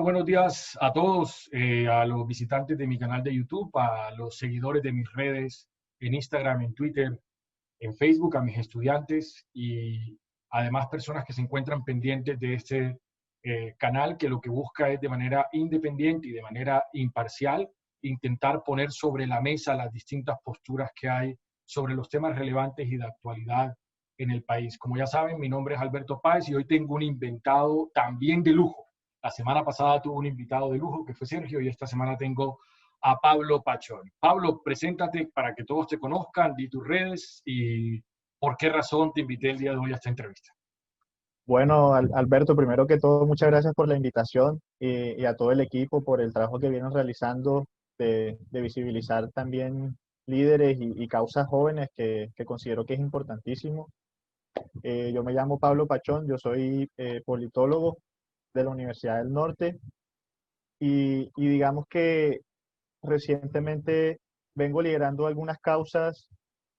buenos días a todos, a los visitantes de mi canal de YouTube, a los seguidores de mis redes en Instagram, en Twitter, en Facebook, a mis estudiantes y además personas que se encuentran pendientes de este canal que lo que busca es de manera independiente y de manera imparcial intentar poner sobre la mesa las distintas posturas que hay sobre los temas relevantes y de actualidad en el país. Como ya saben, mi nombre es Alberto Páez y hoy tengo un invitado también de lujo. La semana pasada tuve un invitado de lujo que fue Sergio y esta semana tengo a Pablo Pachón. Pablo, preséntate para que todos te conozcan, di tus redes y por qué razón te invité el día de hoy a esta entrevista. Bueno, Alberto, primero que todo, muchas gracias por la invitación y a todo el equipo por el trabajo que vienen realizando de visibilizar también líderes y causas jóvenes que considero que es importantísimo. Yo me llamo Pablo Pachón, yo soy politólogo de la Universidad del Norte y digamos que recientemente vengo liderando algunas causas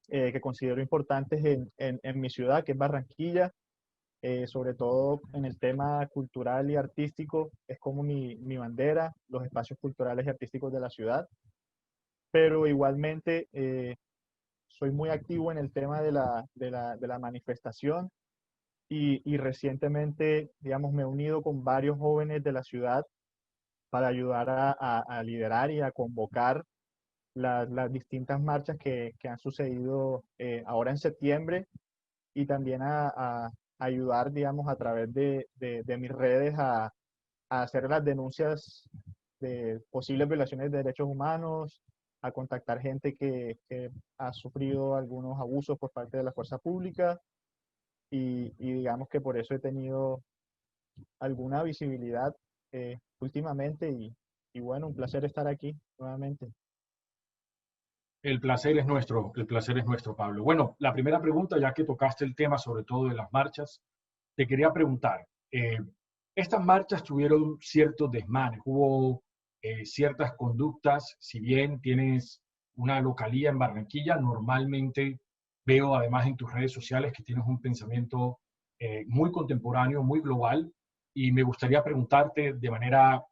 que considero importantes en mi ciudad, que es Barranquilla, sobre todo en el tema cultural y artístico, es como mi bandera, los espacios culturales y artísticos de la ciudad, pero igualmente soy muy activo en el tema de la manifestación y recientemente, digamos, me he unido con varios jóvenes de la ciudad para ayudar a liderar y a convocar las distintas marchas que han sucedido ahora en septiembre y también a ayudar, digamos, a través de mis redes a hacer las denuncias de posibles violaciones de derechos humanos, a contactar gente que ha sufrido algunos abusos por parte de la fuerza pública y digamos que por eso he tenido alguna visibilidad últimamente y bueno, un placer estar aquí nuevamente. El placer es nuestro, Pablo. Bueno, la primera pregunta, ya que tocaste el tema sobre todo de las marchas, te quería preguntar, estas marchas tuvieron ciertos desmanes, hubo ciertas conductas, si bien tienes una localía en Barranquilla, normalmente veo además en tus redes sociales que tienes un pensamiento muy contemporáneo, muy global, y me gustaría preguntarte de manera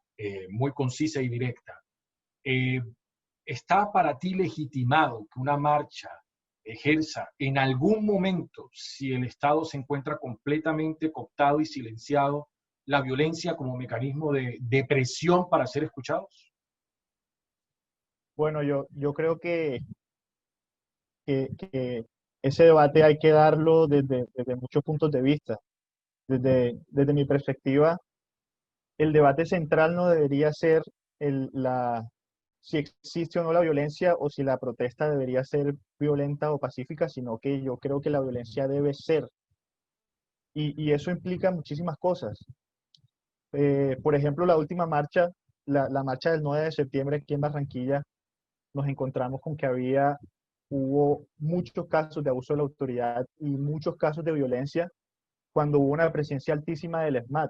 muy concisa y directa. Eh, ¿Está para ti legitimado que una marcha ejerza en algún momento, si el Estado se encuentra completamente cooptado y silenciado, la violencia como mecanismo de presión para ser escuchados? Bueno, yo creo que ese debate hay que darlo desde muchos puntos de vista. Desde mi perspectiva, el debate central no debería ser si existe o no la violencia o si la protesta debería ser violenta o pacífica, sino que yo creo que la violencia debe ser. Y eso implica muchísimas cosas. Por ejemplo, la última marcha, la marcha del 9 de septiembre aquí en Barranquilla, nos encontramos con que hubo muchos casos de abuso de la autoridad y muchos casos de violencia cuando hubo una presencia altísima del ESMAD.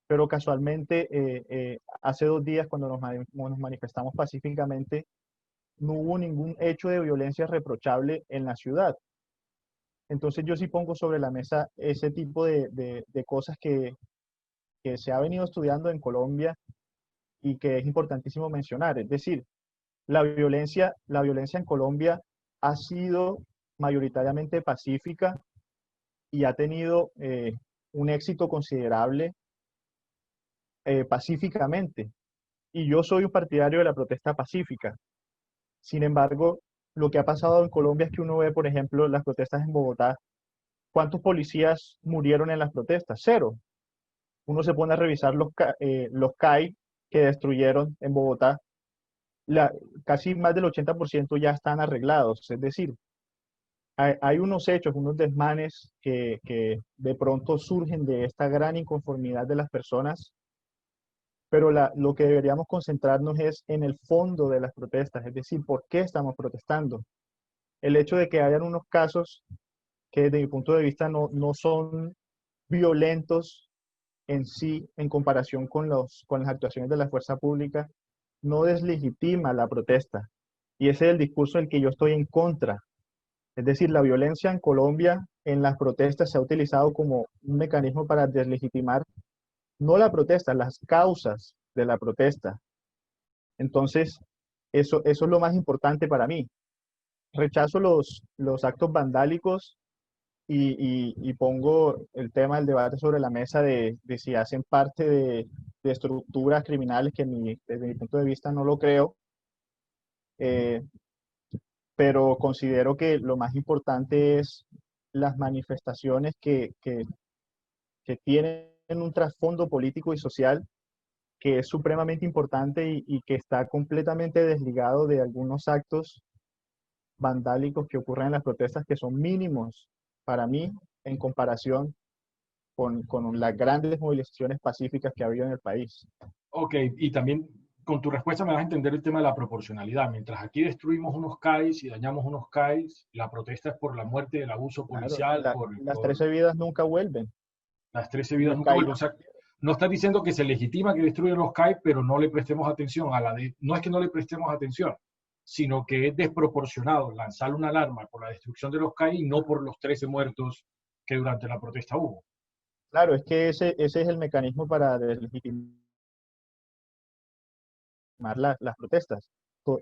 Pero casualmente, hace 2 días, cuando nos manifestamos pacíficamente, no hubo ningún hecho de violencia reprochable en la ciudad. Entonces yo sí pongo sobre la mesa ese tipo de cosas que se ha venido estudiando en Colombia y que es importantísimo mencionar. Es decir, la violencia en Colombia ha sido mayoritariamente pacífica y ha tenido un éxito considerable pacíficamente. Y yo soy un partidario de la protesta pacífica. Sin embargo, lo que ha pasado en Colombia es que uno ve, por ejemplo, las protestas en Bogotá. ¿Cuántos policías murieron en las protestas? Cero. Uno se pone a revisar los CAI que destruyeron en Bogotá. La, Casi más del 80% ya están arreglados. Es decir, hay unos hechos, unos desmanes que de pronto surgen de esta gran inconformidad de las personas, pero lo que deberíamos concentrarnos es en el fondo de las protestas, es decir, por qué estamos protestando. El hecho de que hayan unos casos que desde mi punto de vista no son violentos en sí en comparación con las actuaciones de la fuerza pública, no deslegitima la protesta. Y ese es el discurso del que yo estoy en contra. Es decir, la violencia en Colombia en las protestas se ha utilizado como un mecanismo para deslegitimar no la protesta, las causas de la protesta. Entonces, eso es lo más importante para mí. Rechazo los actos vandálicos y pongo el tema del debate sobre la mesa de si hacen parte de estructuras criminales que desde mi punto de vista no lo creo, eh, pero considero que lo más importante es las manifestaciones que tienen un trasfondo político y social que es supremamente importante y que está completamente desligado de algunos actos vandálicos que ocurren en las protestas que son mínimos para mí en comparación con las grandes movilizaciones pacíficas que ha habido en el país. Ok, y también con tu respuesta me vas a entender el tema de la proporcionalidad. Mientras aquí destruimos unos CAIs y dañamos unos CAIs, la protesta es por la muerte, el abuso Claro, policial, las por 13 vidas nunca vuelven. las 13 vidas Los nunca CAI vuelven. O sea, no estás diciendo que se legitima que destruyan los CAI, pero no le prestemos atención a no es que no le prestemos atención, sino que es desproporcionado lanzar una alarma por la destrucción de los CAI y no por los 13 muertos que durante la protesta hubo. claro, es que ese es el mecanismo para deslegitimar las protestas.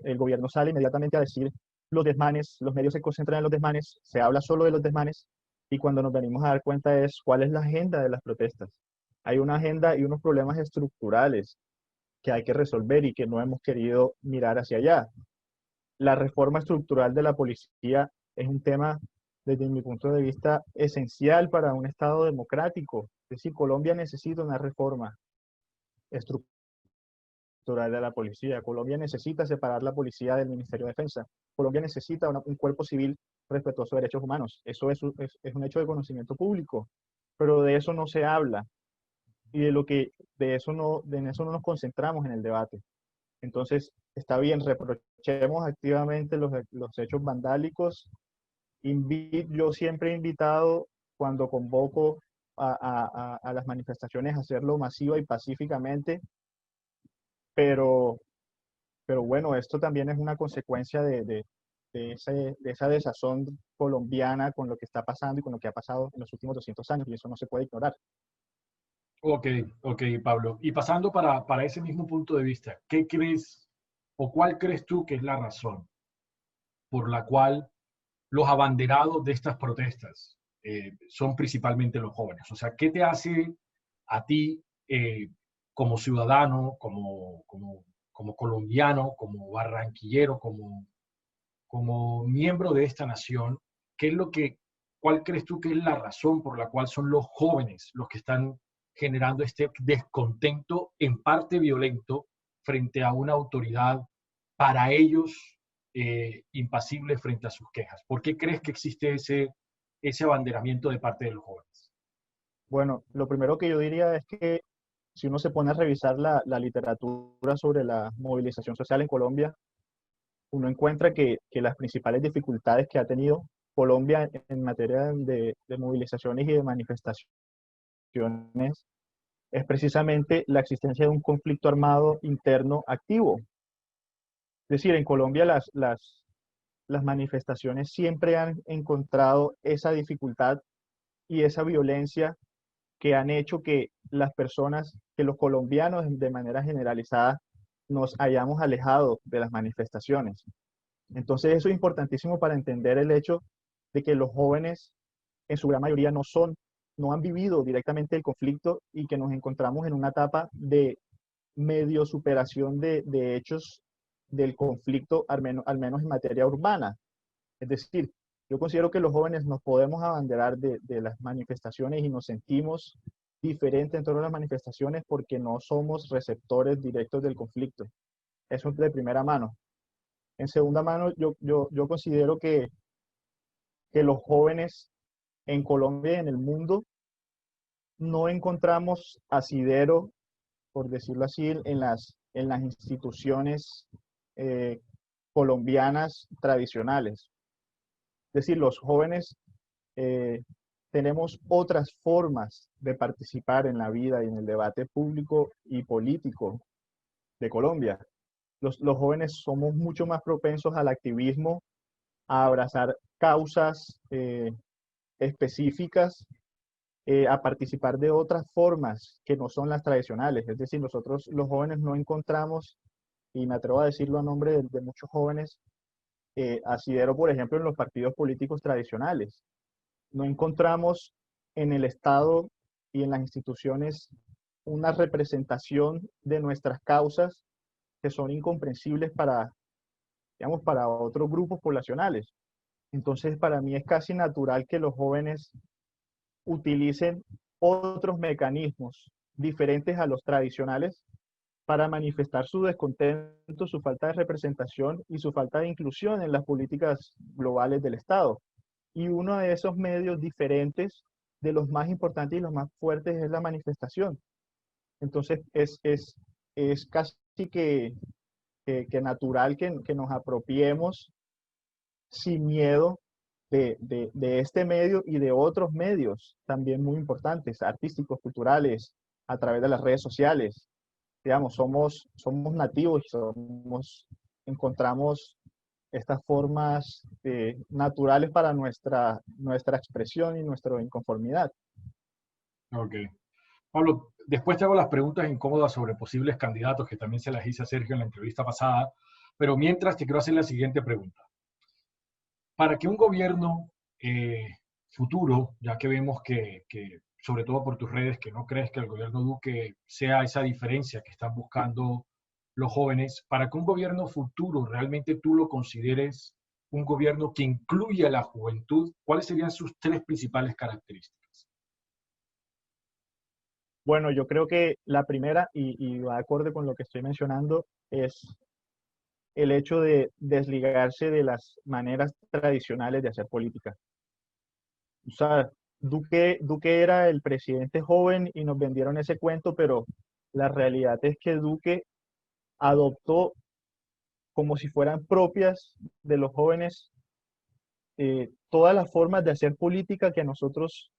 El gobierno sale inmediatamente a decir los desmanes, los medios se concentran en los desmanes, se habla solo de los desmanes y cuando nos venimos a dar cuenta es cuál es la agenda de las protestas. Hay una agenda y unos problemas estructurales que hay que resolver y que no hemos querido mirar hacia allá. La reforma estructural de la policía es un tema, desde mi punto de vista, esencial para un Estado democrático. Es decir, Colombia necesita una reforma estructural de la policía. Colombia necesita separar la policía del Ministerio de Defensa. Colombia necesita un cuerpo civil respetuoso de derechos humanos. Eso es un hecho de conocimiento público, pero de eso no se habla y de eso no nos concentramos en el debate. Entonces, está bien, reprochemos activamente los hechos vandálicos. Yo siempre he invitado, cuando convoco a las manifestaciones, a hacerlo masiva y pacíficamente, pero, pero bueno, esto también es una consecuencia de esa desazón colombiana con lo que está pasando y con lo que ha pasado en los últimos 200 años, y eso no se puede ignorar. Ok, ok, Pablo. Y pasando para ese mismo punto de vista, ¿qué crees o cuál crees tú que es la razón por la cual los abanderados de estas protestas son principalmente los jóvenes? O sea, ¿qué te hace a ti como ciudadano, como colombiano, como barranquillero, como miembro de esta nación? ¿Qué es cuál crees tú que es la razón por la cual son los jóvenes los que están generando este descontento en parte violento frente a una autoridad para ellos impasible frente a sus quejas? ¿Por qué crees que existe ese abanderamiento de parte de los jóvenes? Bueno, lo primero que yo diría es que si uno se pone a revisar la literatura sobre la movilización social en Colombia, uno encuentra que las principales dificultades que ha tenido Colombia en materia de movilizaciones y de manifestaciones es precisamente la existencia de un conflicto armado interno activo. Es decir, en Colombia las manifestaciones siempre han encontrado esa dificultad y esa violencia que han hecho que las personas, que los colombianos de manera generalizada, nos hayamos alejado de las manifestaciones. Entonces eso es importantísimo para entender el hecho de que los jóvenes en su gran mayoría no han vivido directamente el conflicto y que nos encontramos en una etapa de medio superación de hechos del conflicto, al menos en materia urbana. Es decir, yo considero que los jóvenes nos podemos abanderar de las manifestaciones y nos sentimos diferentes en torno a las manifestaciones porque no somos receptores directos del conflicto. Eso es de primera mano. En segunda mano, yo considero que los jóvenes en Colombia y en el mundo no encontramos asidero, por decirlo así, en las instituciones eh, colombianas tradicionales. Es decir, los jóvenes eh, tenemos otras formas de participar en la vida y en el debate público y político de Colombia. Los jóvenes somos mucho más propensos al activismo, a abrazar causas específicas a participar de otras formas que no son las tradicionales. Es decir, nosotros los jóvenes no encontramos, y me atrevo a decirlo a nombre de muchos jóvenes, asidero, por ejemplo, en los partidos políticos tradicionales. No encontramos en el Estado y en las instituciones una representación de nuestras causas que son incomprensibles para, digamos, para otros grupos poblacionales. Entonces, para mí es casi natural que los jóvenes utilicen otros mecanismos diferentes a los tradicionales para manifestar su descontento, su falta de representación y su falta de inclusión en las políticas globales del Estado. Y uno de esos medios diferentes, de los más importantes y los más fuertes, es la manifestación. Entonces, es casi que natural que nos apropiemos sin miedo de este medio y de otros medios también muy importantes, artísticos, culturales, a través de las redes sociales. Digamos, somos nativos y encontramos estas formas naturales para nuestra expresión y nuestra inconformidad. Ok. Pablo, después te hago las preguntas incómodas sobre posibles candidatos, que también se las hice a Sergio en la entrevista pasada, pero mientras te quiero hacer la siguiente pregunta. Para que un gobierno eh, futuro, ya que vemos que, sobre todo por tus redes, que no crees que el gobierno Duque sea esa diferencia que están buscando los jóvenes, para que un gobierno futuro realmente tú lo consideres un gobierno que incluya a la juventud, ¿cuáles serían sus tres principales características? Bueno, yo creo que la primera, y va acorde con lo que estoy mencionando, es el hecho de desligarse de las maneras tradicionales de hacer política. O sea, Duque era el presidente joven y nos vendieron ese cuento, pero la realidad es que Duque adoptó como si fueran propias de los jóvenes todas las formas de hacer política que a nosotros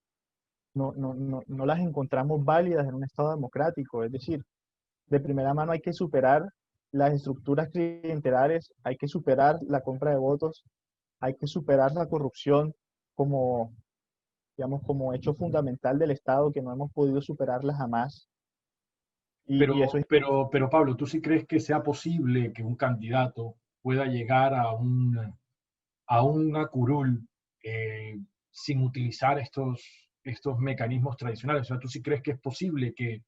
no las encontramos válidas en un Estado democrático. Es decir, de primera mano hay que superar las estructuras clientelares, hay que superar la compra de votos, hay que superar la corrupción como, digamos, como hecho fundamental del Estado que no hemos podido superarla jamás. Y eso es, Pero Pablo, ¿tú sí crees que sea posible que un candidato pueda llegar a una curul sin utilizar estos mecanismos tradicionales? O sea, ¿tú sí crees que es posible que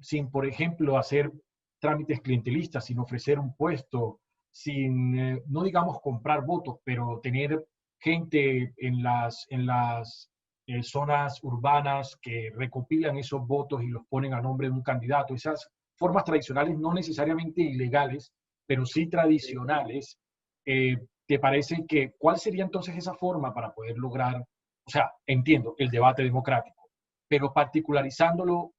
sin, por ejemplo, hacer trámites clientelistas, sin ofrecer un puesto, sin, no digamos comprar votos, pero tener gente en las zonas urbanas que recopilan esos votos y los ponen a nombre de un candidato? Esas formas tradicionales, no necesariamente ilegales, pero sí tradicionales. ¿Te parece que cuál sería entonces esa forma para poder lograr, o sea, entiendo el debate democrático, pero particularizándolo,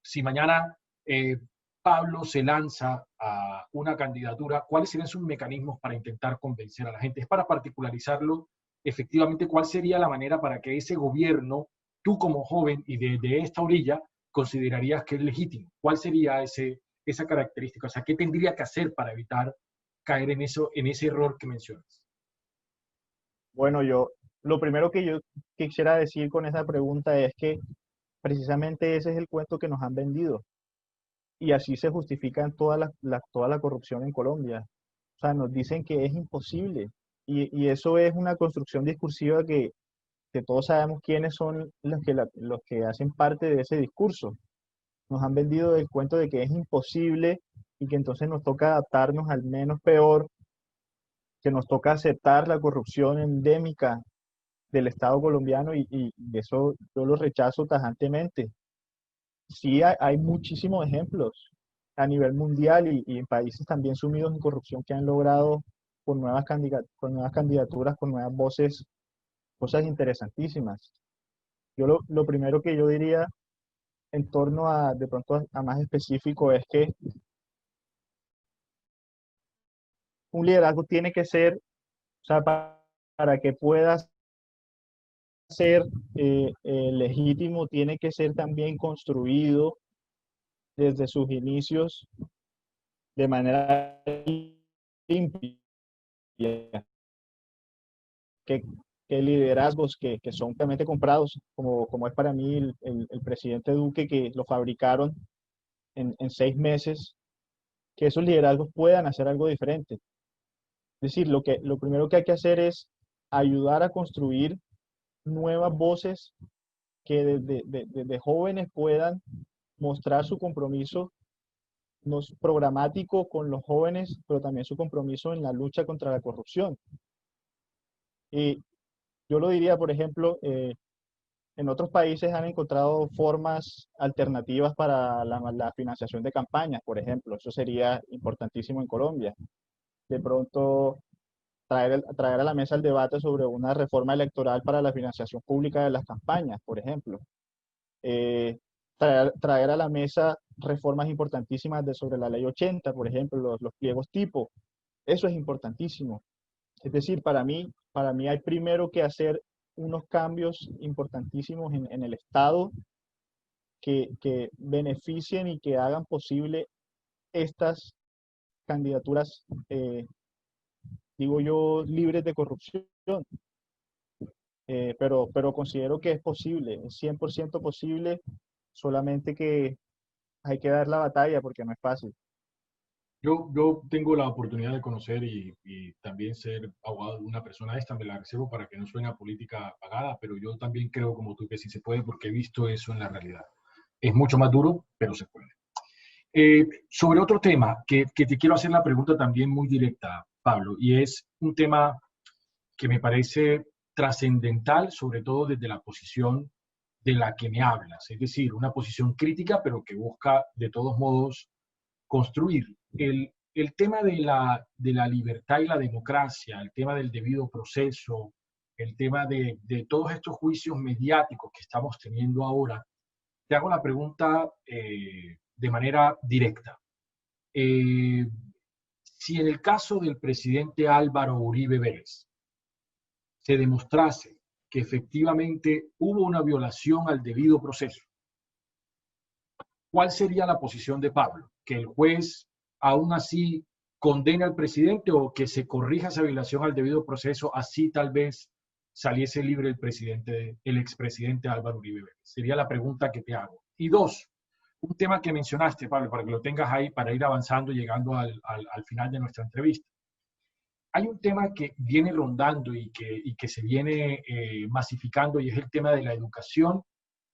si mañana eh, Pablo se lanza a una candidatura, ¿cuáles serían sus mecanismos para intentar convencer a la gente? Es para particularizarlo, efectivamente, ¿cuál sería la manera para que ese gobierno, tú como joven y de esta orilla, considerarías que es legítimo? ¿Cuál sería esa característica? O sea, ¿qué tendría que hacer para evitar caer en ese error que mencionas? bueno, lo primero que yo quisiera decir con esa pregunta es que precisamente ese es el cuento que nos han vendido. Y así se justifica en toda la corrupción en Colombia. O sea, nos dicen que es imposible. Y eso es una construcción discursiva que todos sabemos quiénes son los que hacen parte de ese discurso. Nos han vendido el cuento de que es imposible y que entonces nos toca adaptarnos al menos peor, que nos toca aceptar la corrupción endémica del Estado colombiano y eso yo lo rechazo tajantemente. Sí, hay muchísimos ejemplos a nivel mundial y en países también sumidos en corrupción que han logrado con nuevas candidaturas, con nuevas voces, cosas interesantísimas. Lo primero que yo diría en torno de pronto a más específico, es que un liderazgo tiene que ser, o sea, para que pueda ser legítimo, tiene que ser también construido desde sus inicios de manera limpia, que que liderazgos que son realmente comprados, como es para mí el presidente Duque, que lo fabricaron en 6 meses, que esos liderazgos puedan hacer algo diferente. Es decir, lo primero que hay que hacer es ayudar a construir nuevas voces que desde jóvenes puedan mostrar su compromiso no es programático con los jóvenes, pero también su compromiso en la lucha contra la corrupción. Y yo lo diría, por ejemplo, en otros países han encontrado formas alternativas para la financiación de campañas, por ejemplo. Eso sería importantísimo en Colombia. De pronto, traer a la mesa el debate sobre una reforma electoral para la financiación pública de las campañas, por ejemplo. Eh, traer a la mesa reformas importantísimas sobre la ley 80, por ejemplo, los pliegos tipo. Eso es importantísimo. Es decir, para mí hay primero que hacer unos cambios importantísimos en el Estado que beneficien y que hagan posible estas candidaturas, digo yo, libres de corrupción. Pero considero que es posible, es 100% posible, solamente que hay que dar la batalla porque no es fácil. Yo tengo la oportunidad de conocer y también ser abogado de una persona esta, me la reservo para que no suene a política pagada, pero yo también creo como tú que sí se puede porque he visto eso en la realidad. Es mucho más duro, pero se puede. Sobre otro tema, que te quiero hacer la pregunta también muy directa, Pablo, y es un tema que me parece trascendental, sobre todo desde la posición de la que me hablas, es decir, una posición crítica, pero que busca de todos modos construir. El tema de la libertad y la democracia, el tema del debido proceso, el tema de todos estos juicios mediáticos que estamos teniendo ahora, te hago la pregunta de manera directa. Eh, si en el caso del presidente Álvaro Uribe Vélez se demostrase que efectivamente hubo una violación al debido proceso, ¿cuál sería la posición de Pablo? ¿Que el juez aún así condene al presidente o que se corrija esa violación al debido proceso, así tal vez saliese libre el presidente, el expresidente Álvaro Uribe Vélez? Sería la pregunta que te hago. Y dos, un tema que mencionaste, Pablo, para que lo tengas ahí para ir avanzando, llegando al final de nuestra entrevista. Hay un tema que viene rondando y que se viene masificando y es el tema de la educación,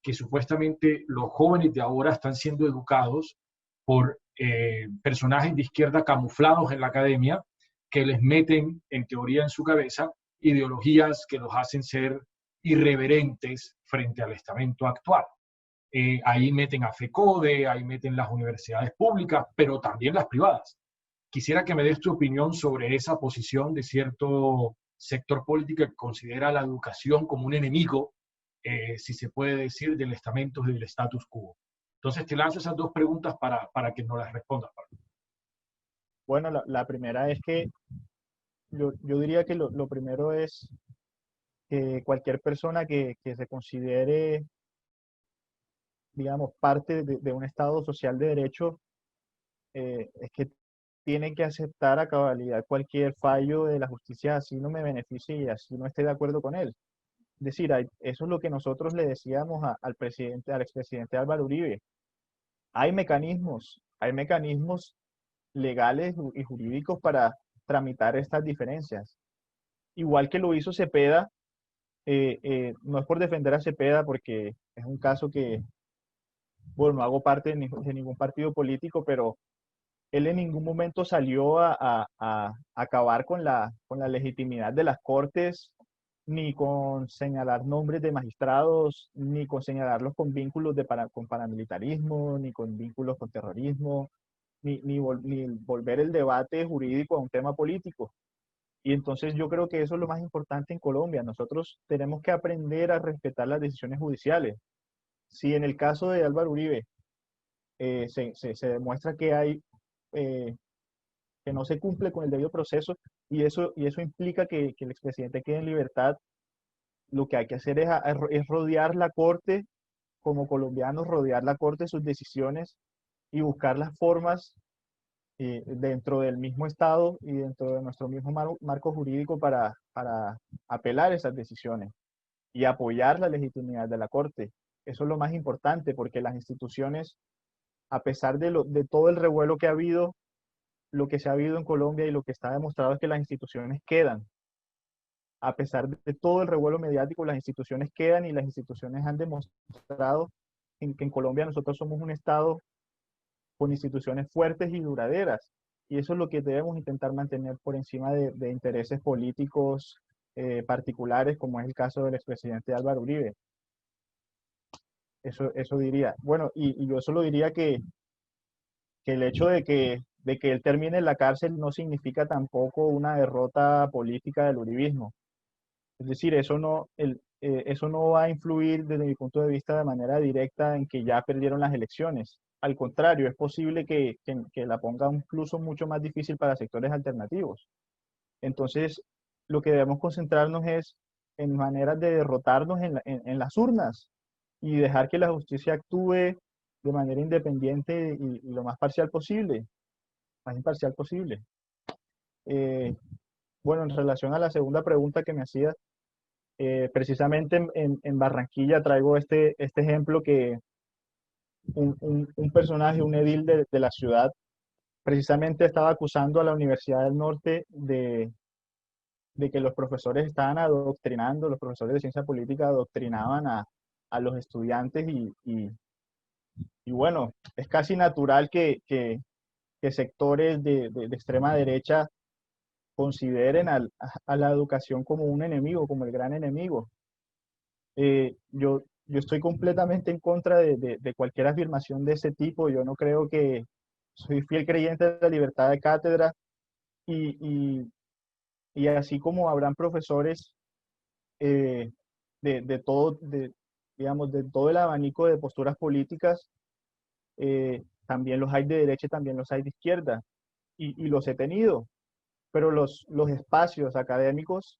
que supuestamente los jóvenes de ahora están siendo educados por personajes de izquierda camuflados en la academia que les meten en teoría en su cabeza ideologías que los hacen ser irreverentes frente al estamento actual. Ahí meten a FECODE, ahí meten las universidades públicas, pero también las privadas. Quisiera que me des tu opinión sobre esa posición de cierto sector político que considera la educación como un enemigo, si se puede decir, del estamento y del status quo. Entonces te lanzo esas dos preguntas para que nos las respondas, Pablo. Bueno, la primera es que yo diría que lo primero es que cualquier persona que se considere, digamos, parte de un Estado social de derecho, es que tiene que aceptar a cabalidad cualquier fallo de la justicia, así no me beneficie y así no esté de acuerdo con él. Es decir, eso es lo que nosotros le decíamos al presidente, al expresidente Álvaro Uribe. Hay mecanismos legales y jurídicos para tramitar estas diferencias. Igual que lo hizo Cepeda, no es por defender a Cepeda porque es un caso que, bueno, no hago parte de ningún partido político, pero él en ningún momento salió a acabar con la legitimidad de las cortes, ni con señalar nombres de magistrados, ni con señalarlos con vínculos con paramilitarismo, ni con vínculos con terrorismo, ni volver el debate jurídico a un tema político. Y entonces yo creo que eso es lo más importante en Colombia. Nosotros tenemos que aprender a respetar las decisiones judiciales. Si en el caso de Álvaro Uribe se demuestra eh, que no se cumple con el debido proceso y eso implica que el expresidente quede en libertad, lo que hay que hacer es rodear la Corte, como colombianos, rodear la Corte de sus decisiones y buscar las formas dentro del mismo Estado y dentro de nuestro mismo marco jurídico para apelar esas decisiones y apoyar la legitimidad de la Corte. Eso es lo más importante porque las instituciones, a pesar de todo el revuelo que ha habido, lo que se ha habido en Colombia y lo que está demostrado es que las instituciones quedan. A pesar de todo el revuelo mediático, las instituciones quedan y las instituciones han demostrado que en Colombia nosotros somos un Estado con instituciones fuertes y duraderas. Y eso es lo que debemos intentar mantener por encima de intereses políticos particulares, como es el caso del expresidente Álvaro Uribe. Eso diría. Bueno, y yo solo diría que el hecho de que él termine en la cárcel no significa tampoco una derrota política del uribismo. Es decir, eso no va a influir desde mi punto de vista de manera directa en que ya perdieron las elecciones. Al contrario, es posible que la ponga incluso mucho más difícil para sectores alternativos. Entonces, lo que debemos concentrarnos es en maneras de derrotarnos en las urnas y dejar que la justicia actúe de manera independiente y lo más parcial posible, más imparcial posible. Eh, bueno, en relación a la segunda pregunta que me hacías, precisamente en Barranquilla traigo este ejemplo que un personaje, un edil de la ciudad, precisamente estaba acusando a la Universidad del Norte de que los profesores estaban adoctrinando, los profesores de ciencia política adoctrinaban a los estudiantes y bueno, es casi natural que sectores de extrema derecha consideren a la educación como un enemigo, como el gran enemigo. Yo estoy completamente en contra de cualquier afirmación de ese tipo. Yo no creo que soy fiel creyente de la libertad de cátedra y, y, y así como habrán profesores eh, de todo, digamos, de todo el abanico de posturas políticas, también los hay de derecha y también los hay de izquierda y los he tenido, pero los espacios académicos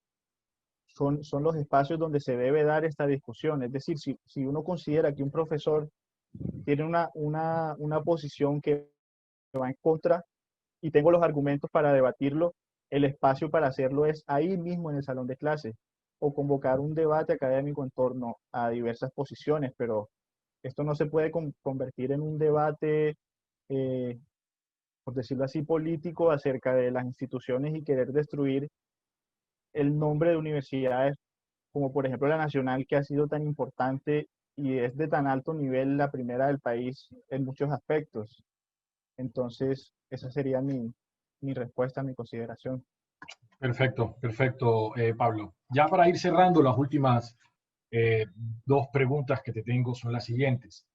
son los espacios donde se debe dar esta discusión. Es decir, si uno considera que un profesor tiene una posición que va en contra y tengo los argumentos para debatirlo, el espacio para hacerlo es ahí mismo en el salón de clase o convocar un debate académico en torno a diversas posiciones, pero esto no se puede convertir en un debate, eh, por decirlo así, político acerca de las instituciones y querer destruir el nombre de universidades como por ejemplo la Nacional, que ha sido tan importante y es de tan alto nivel la primera del país en muchos aspectos. Entonces, esa sería mi respuesta, mi consideración. Perfecto, perfecto, Pablo. Ya para ir cerrando, las últimas eh, dos preguntas que te tengo son las siguientes.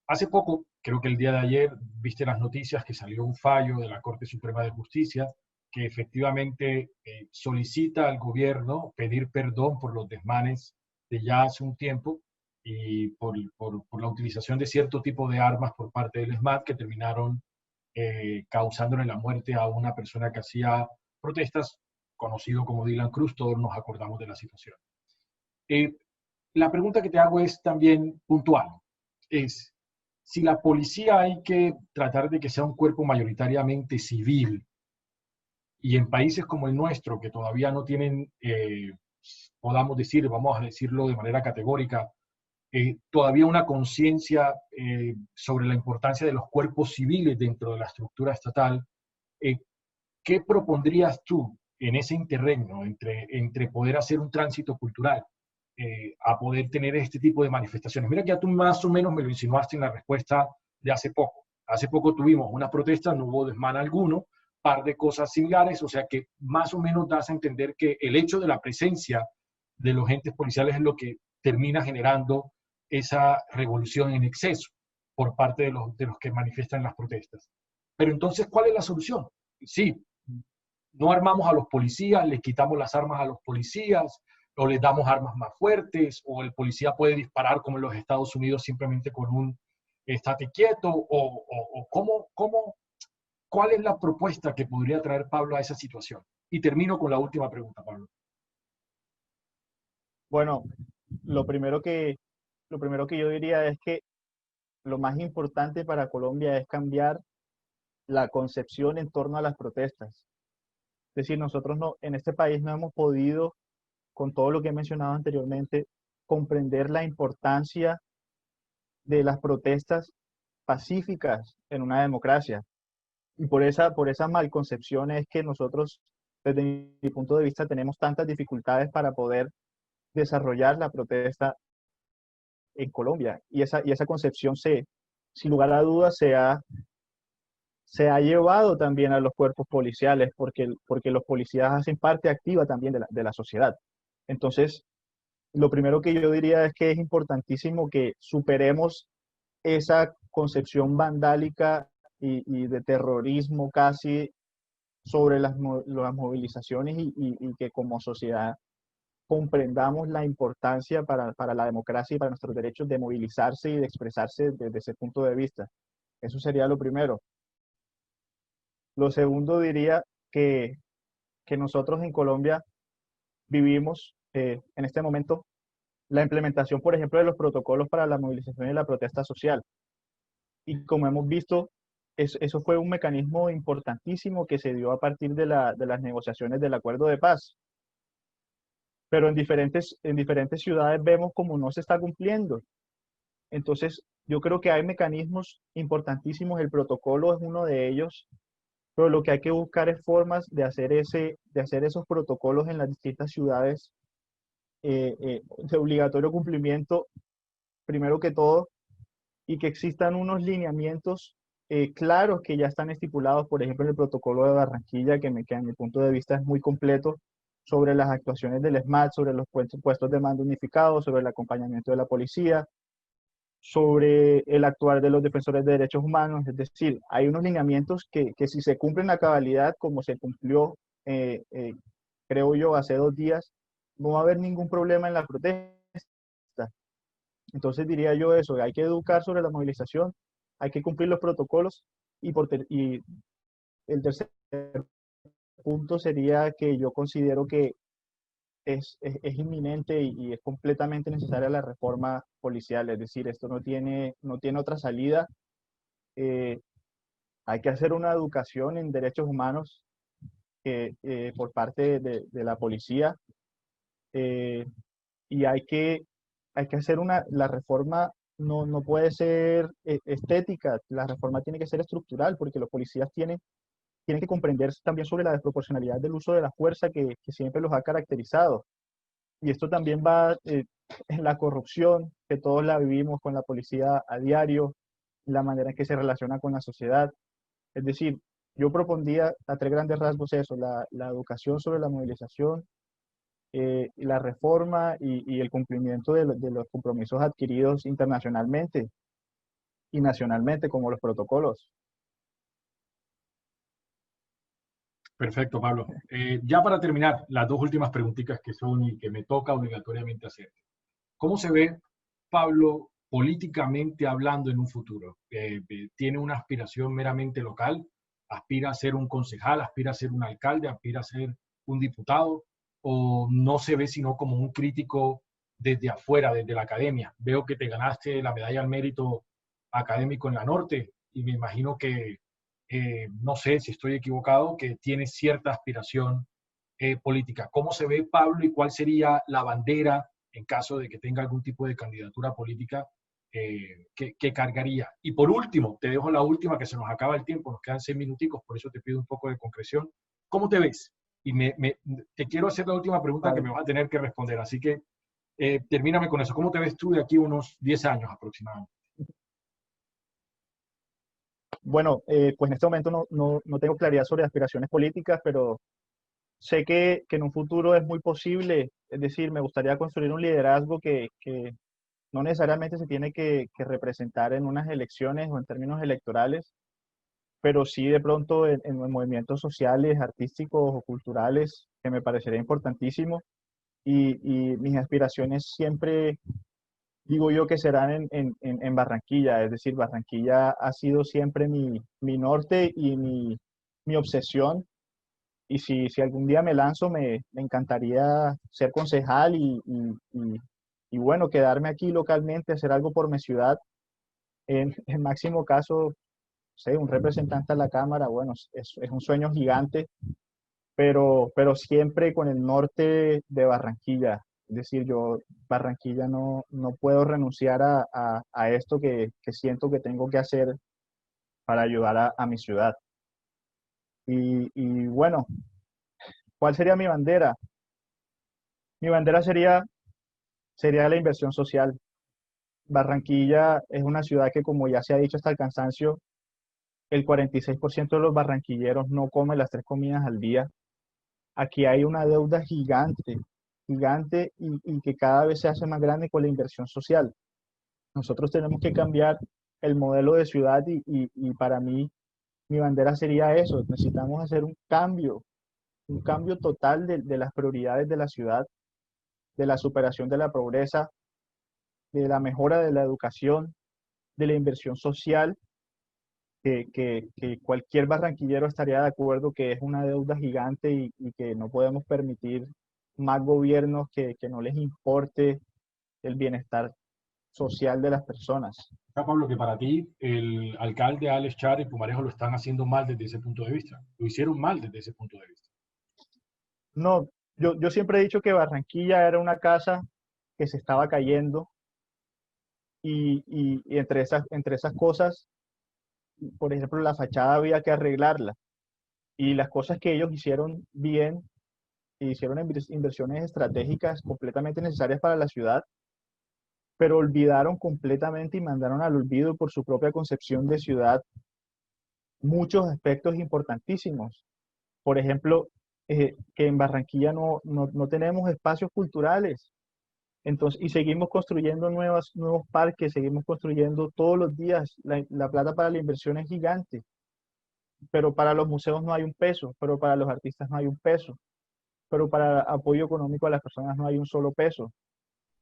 Hace poco, creo que el día de ayer, viste las noticias que salió un fallo de la Corte Suprema de Justicia que efectivamente solicita al gobierno pedir perdón por los desmanes de ya hace un tiempo y por la utilización de cierto tipo de armas por parte del ESMAD que terminaron causándole la muerte a una persona que hacía protestas, conocido como Dylan Cruz, todos nos acordamos de la situación. Eh, la pregunta que te hago es también puntual, es si la policía hay que tratar de que sea un cuerpo mayoritariamente civil y en países como el nuestro, que todavía no tienen, podamos decir, vamos a decirlo de manera categórica, todavía una conciencia sobre la importancia de los cuerpos civiles dentro de la estructura estatal, eh, ¿qué propondrías tú en ese interregno entre poder hacer un tránsito cultural a poder tener este tipo de manifestaciones? Mira que ya tú más o menos me lo insinuaste en la respuesta de hace poco. Hace poco tuvimos una protesta, no hubo desmán alguno, par de cosas similares, o sea que más o menos das a entender que el hecho de la presencia de los entes policiales es lo que termina generando esa revolución en exceso por parte de los que manifiestan las protestas. Pero entonces, ¿cuál es la solución? Sí, no armamos a los policías, les quitamos las armas a los policías, o les damos armas más fuertes, o el policía puede disparar como en los Estados Unidos simplemente con un estate quieto, o ¿cuál es la propuesta que podría traer Pablo a esa situación? Y termino con la última pregunta, Pablo. Bueno, lo primero que, lo primero que yo diría es que lo más importante para Colombia es cambiar la concepción en torno a las protestas. Es decir, nosotros no, en este país no hemos podido, con todo lo que he mencionado anteriormente, comprender la importancia de las protestas pacíficas en una democracia. Y por esa malconcepción es que nosotros, desde mi punto de vista, tenemos tantas dificultades para poder desarrollar la protesta en Colombia. Y esa concepción, sin lugar a dudas, se ha llevado también a los cuerpos policiales, porque los policías hacen parte activa también de la sociedad. Entonces, lo primero que yo diría es que es importantísimo que superemos esa concepción vandálica y de terrorismo casi sobre las movilizaciones y que como sociedad comprendamos la importancia para la democracia y para nuestros derechos de movilizarse y de expresarse desde ese punto de vista. Eso sería lo primero. Lo segundo diría que nosotros en Colombia vivimos en este momento la implementación, por ejemplo, de los protocolos para la movilización y la protesta social. Y como hemos visto, eso fue un mecanismo importantísimo que se dio a partir de las negociaciones del acuerdo de paz. Pero en diferentes ciudades vemos como no se está cumpliendo. Entonces, yo creo que hay mecanismos importantísimos, el protocolo es uno de ellos, pero lo que hay que buscar es formas de hacer esos protocolos en las distintas ciudades de obligatorio cumplimiento, primero que todo, y que existan unos lineamientos claros que ya están estipulados, por ejemplo, en el protocolo de Barranquilla, que a mi punto de vista es muy completo, sobre las actuaciones del SMAT, sobre los puestos de mando unificados, sobre el acompañamiento de la policía, sobre el actuar de los defensores de derechos humanos. Es decir, hay unos lineamientos que si se cumplen a cabalidad, como se cumplió, creo yo, hace 2 días, no va a haber ningún problema en la protesta. Entonces diría yo eso, hay que educar sobre la movilización, hay que cumplir los protocolos y el tercer punto sería que yo considero que es inminente y es completamente necesaria la reforma policial, es decir, esto no tiene otra salida. Eh, Hay que hacer una educación en derechos humanos por parte de la policía eh, y hay que hacer la reforma no puede ser estética, la reforma tiene que ser estructural porque los policías tienen que comprender también sobre la desproporcionalidad del uso de la fuerza que siempre los ha caracterizado. Y esto también va en la corrupción, que todos la vivimos con la policía a diario, la manera en que se relaciona con la sociedad. Es decir, yo propondría a 3 grandes rasgos eso, la educación sobre la movilización, la reforma y el cumplimiento de los compromisos adquiridos internacionalmente y nacionalmente, como los protocolos. Perfecto, Pablo. Ya para terminar, las dos últimas preguntitas que son y que me toca obligatoriamente hacerte. ¿Cómo se ve Pablo políticamente hablando en un futuro? ¿Tiene una aspiración meramente local? ¿Aspira a ser un concejal? ¿Aspira a ser un alcalde? ¿Aspira a ser un diputado? ¿O no se ve sino como un crítico desde afuera, desde la academia? Veo que te ganaste la medalla al mérito académico en la Norte y me imagino que, no sé si estoy equivocado, que tiene cierta aspiración política. ¿Cómo se ve Pablo y cuál sería la bandera en caso de que tenga algún tipo de candidatura política que cargaría? Y por último, te dejo la última, que se nos acaba el tiempo, nos quedan 6 minuticos, por eso te pido un poco de concreción. ¿Cómo te ves? Y te quiero hacer la última pregunta que Vale. me vas a tener que responder, así que termíname con eso. ¿Cómo te ves tú de aquí a unos 10 años aproximadamente? Bueno, pues en este momento no tengo claridad sobre aspiraciones políticas, pero sé que en un futuro es muy posible, es decir, me gustaría construir un liderazgo que no necesariamente se tiene que representar en unas elecciones o en términos electorales, pero sí de pronto en movimientos sociales, artísticos o culturales, que me parecería importantísimo. Y mis aspiraciones siempre digo yo que serán en Barranquilla, es decir, Barranquilla ha sido siempre mi norte y mi obsesión. Y si algún día me lanzo, me encantaría ser concejal y bueno, quedarme aquí localmente, hacer algo por mi ciudad. En máximo caso, sé, un representante a la Cámara, bueno, es un sueño gigante, pero siempre con el norte de Barranquilla. Es decir, yo, Barranquilla no puedo renunciar a esto que siento que tengo que hacer para ayudar a mi ciudad. Y bueno, ¿cuál sería mi bandera? Mi bandera sería la inversión social. Barranquilla es una ciudad que, como ya se ha dicho hasta el cansancio, el 46% de los barranquilleros no come las tres comidas al día. Aquí hay una deuda gigante, gigante y que cada vez se hace más grande con la inversión social. Nosotros tenemos que cambiar el modelo de ciudad y para mí mi bandera sería eso. Necesitamos hacer un cambio total de las prioridades de la ciudad, de la superación de la pobreza, de la mejora de la educación, de la inversión social, que cualquier barranquillero estaría de acuerdo que es una deuda gigante y que no podemos permitir más gobiernos que no les importe el bienestar social de las personas. Ya, Pablo, que para ti el alcalde Alex Char y Pumarejo lo están haciendo mal desde ese punto de vista. Lo hicieron mal desde ese punto de vista. No, yo siempre he dicho que Barranquilla era una casa que se estaba cayendo y entre esas cosas, por ejemplo, la fachada había que arreglarla y las cosas que ellos hicieron bien, hicieron inversiones estratégicas completamente necesarias para la ciudad, pero olvidaron completamente y mandaron al olvido por su propia concepción de ciudad muchos aspectos importantísimos. Por ejemplo, que en Barranquilla no tenemos espacios culturales. Entonces, y seguimos construyendo nuevos parques, seguimos construyendo todos los días. La plata para la inversión es gigante, pero para los museos no hay un peso, pero para los artistas no hay un peso, pero para apoyo económico a las personas no hay un solo peso.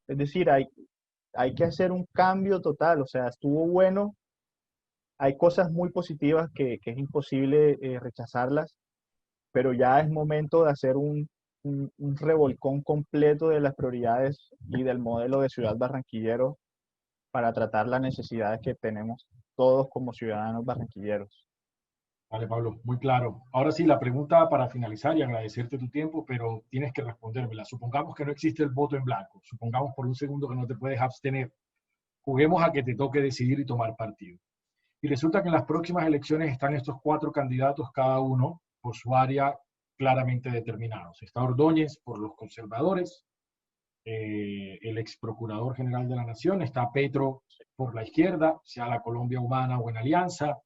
Es decir, hay que hacer un cambio total. O sea, estuvo bueno, hay cosas muy positivas que es imposible rechazarlas, pero ya es momento de hacer un revolcón completo de las prioridades y del modelo de ciudad barranquillero para tratar las necesidades que tenemos todos como ciudadanos barranquilleros. Vale, Pablo, muy claro. Ahora sí, la pregunta para finalizar y agradecerte tu tiempo, pero tienes que respondérmela. Supongamos que no existe el voto en blanco. Supongamos por un segundo que no te puedes abstener. Juguemos a que te toque decidir y tomar partido. Y resulta que en las próximas elecciones están estos cuatro candidatos, cada uno por su área claramente determinados. Está Ordóñez por los conservadores, el ex procurador general de la Nación, está Petro por la izquierda, sea la Colombia Humana o en Alianza,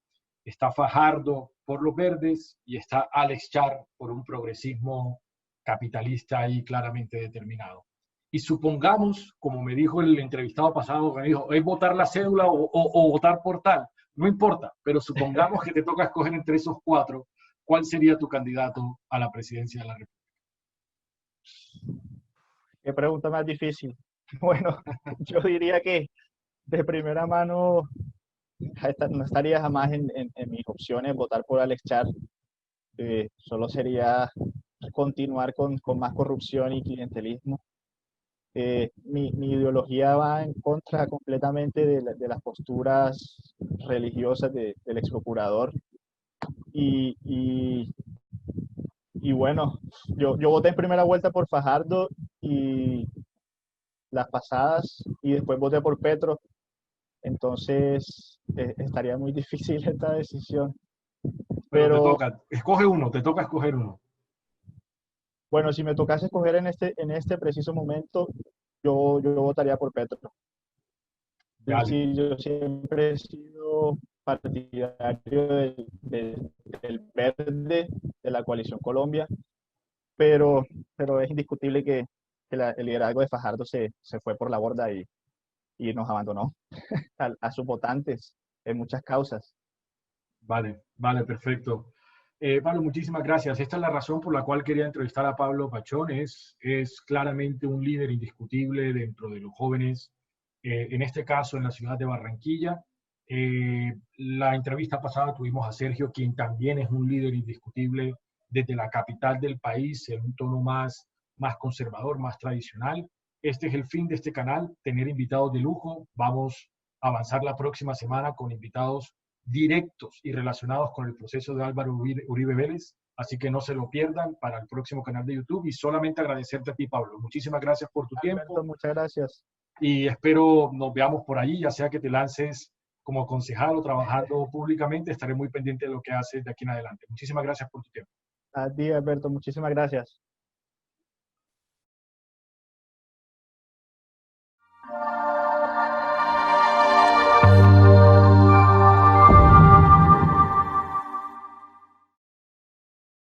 está Fajardo por los verdes y está Alex Char por un progresismo capitalista ahí claramente determinado. Y supongamos, como me dijo el entrevistado pasado, me dijo, es votar la cédula o votar por tal, no importa, pero supongamos que te toca escoger entre esos cuatro, ¿cuál sería tu candidato a la presidencia de la República? ¿Qué pregunta más difícil? Bueno, yo diría que de primera mano no estaría jamás en mis opciones votar por Alex Char. Solo sería continuar con más corrupción y clientelismo. Mi ideología va en contra completamente de las posturas religiosas del ex procurador. Y, y, y bueno, yo voté en primera vuelta por Fajardo y las pasadas, y después voté por Petro. Entonces, estaría muy difícil esta decisión. Pero te Pero toca, escoge uno, te toca escoger uno. bueno, si me tocase escoger en este preciso momento, yo votaría por Petro. Es Dale. decir, yo siempre he sido partidario del verde, de la coalición Colombia, pero es indiscutible que el liderazgo de Fajardo se fue por la borda y nos abandonó a sus votantes en muchas causas. Vale, vale, perfecto. Pablo, muchísimas gracias. Esta es la razón por la cual quería entrevistar a Pablo Pachón. Es claramente un líder indiscutible dentro de los jóvenes, en este caso en la ciudad de Barranquilla. La entrevista pasada tuvimos a Sergio, quien también es un líder indiscutible desde la capital del país, en un tono más conservador, más tradicional. Este es el fin de este canal, tener invitados de lujo. Vamos a avanzar la próxima semana con invitados directos y relacionados con el proceso de Álvaro Uribe Vélez, así que no se lo pierdan para el próximo canal de YouTube y solamente agradecerte a ti, Pablo. Muchísimas gracias por tu Alberto, tiempo muchas gracias. y espero nos veamos por allí, ya sea que te lances como concejal o trabajando públicamente, estaré muy pendiente de lo que haces de aquí en adelante. Muchísimas gracias por tu tiempo. A ti, Alberto, muchísimas gracias.